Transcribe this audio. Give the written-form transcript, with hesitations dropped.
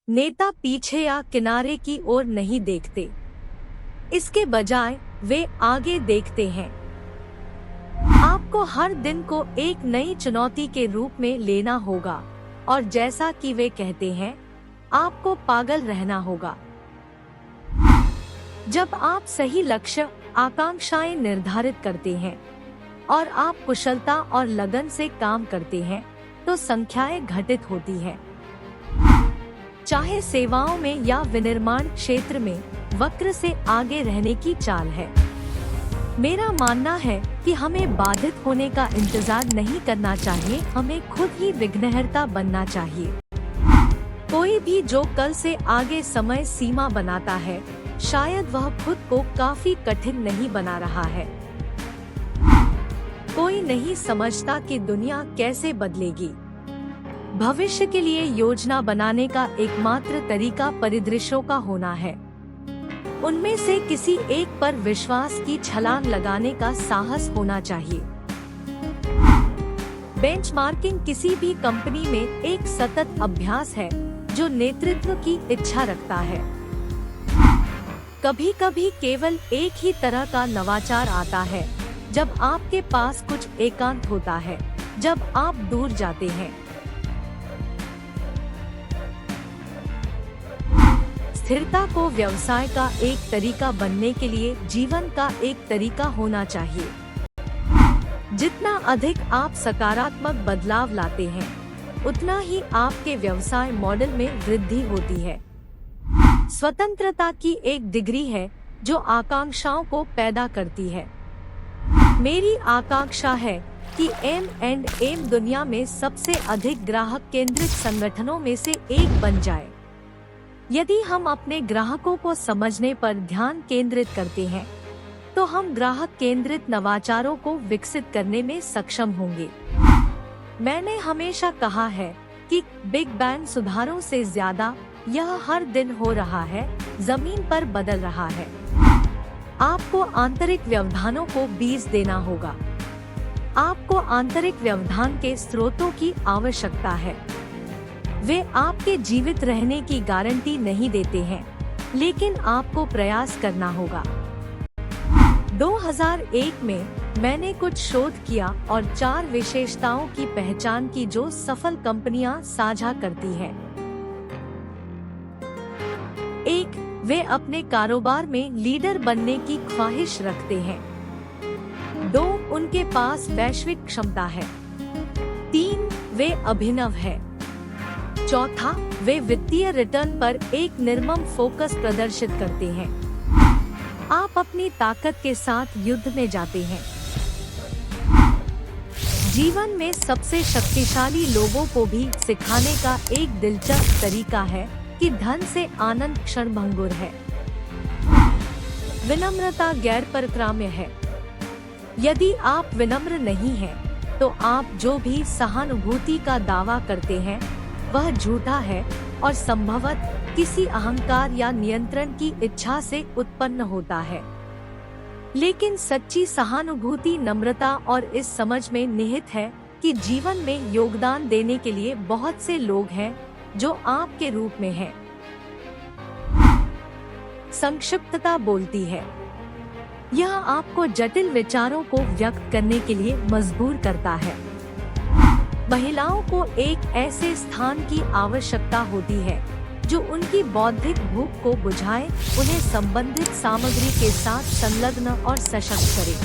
नेता पीछे या किनारे की ओर नहीं देखते, इसके बजाय वे आगे देखते हैं। आपको हर दिन को एक नई चुनौती के रूप में लेना होगा और जैसा कि वे कहते हैं, आपको पागल रहना होगा। जब आप सही लक्ष्य, आकांक्षाएं निर्धारित करते हैं और आप कुशलता और लगन से काम करते हैं, तो संख्याएं घटित होती हैं। चाहे सेवाओं में या विनिर्माण क्षेत्र में, वक्र से आगे रहने की चाल है। मेरा मानना है कि हमें बाधित होने का इंतजार नहीं करना चाहिए, हमें खुद ही विघ्नहर्ता बनना चाहिए। कोई भी जो कल से आगे समय सीमा बनाता है, शायद वह खुद को काफी कठिन नहीं बना रहा है। कोई नहीं समझता कि दुनिया कैसे बदलेगी। भविष्य के लिए योजना बनाने का एकमात्र तरीका परिदृश्यों का होना है। उनमें से किसी एक पर विश्वास की छलांग लगाने का साहस होना चाहिए। बेंचमार्किंग किसी भी कंपनी में एक सतत अभ्यास है जो नेतृत्व की इच्छा रखता है। कभी कभी केवल एक ही तरह का नवाचार आता है, जब आपके पास कुछ एकांत होता है, जब आप दूर जाते हैं। स्थिरता को व्यवसाय का एक तरीका बनने के लिए जीवन का एक तरीका होना चाहिए। जितना अधिक आप सकारात्मक बदलाव लाते हैं, उतना ही आपके व्यवसाय मॉडल में वृद्धि होती है। स्वतंत्रता की एक डिग्री है जो आकांक्षाओं को पैदा करती है। मेरी आकांक्षा है कि M&M दुनिया में सबसे अधिक ग्राहक केंद्रित संगठनों में से एक बन जाए। यदि हम अपने ग्राहकों को समझने पर ध्यान केंद्रित करते हैं, तो हम ग्राहक केंद्रित नवाचारों को विकसित करने में सक्षम होंगे। मैंने हमेशा कहा है कि बिग बैंग सुधारों से ज्यादा यह हर दिन हो रहा है, जमीन पर बदल रहा है। आपको आंतरिक व्यवधानों को बीज देना होगा। आपको आंतरिक व्यवधान के स्रोतों की आवश्यकता है। वे आपके जीवित रहने की गारंटी नहीं देते हैं, लेकिन आपको प्रयास करना होगा। 2001 में मैंने कुछ शोध किया और 4 विशेषताओं की पहचान की जो सफल कंपनियां साझा करती हैं। 1. वे अपने कारोबार में लीडर बनने की ख्वाहिश रखते हैं। 2. उनके पास वैश्विक क्षमता है। 3. वे अभिनव है। 4. वे वित्तीय रिटर्न पर एक निर्मम फोकस प्रदर्शित करते हैं। आप अपनी ताकत के साथ युद्ध में जाते हैं। जीवन में सबसे शक्तिशाली लोगों को भी सिखाने का एक दिलचस्प तरीका है कि धन से आनंद क्षणभंगुर है। विनम्रता गैर परक्राम्य है। यदि आप विनम्र नहीं हैं, तो आप जो भी सहानुभूति का दावा करते हैं, वह झूठा है और संभवतः किसी अहंकार या नियंत्रण की इच्छा से उत्पन्न होता है। लेकिन सच्ची सहानुभूति नम्रता और इस समझ में निहित है कि जीवन में योगदान देने के लिए बहुत से लोग हैं जो आपके रूप में हैं। संक्षिप्तता बोलती है। यह आपको जटिल विचारों को व्यक्त करने के लिए मजबूर करता है। महिलाओं को एक ऐसे स्थान की आवश्यकता होती है जो उनकी बौद्धिक भूख को बुझाए, उन्हें संबंधित सामग्री के साथ संलग्न और सशक्त करे।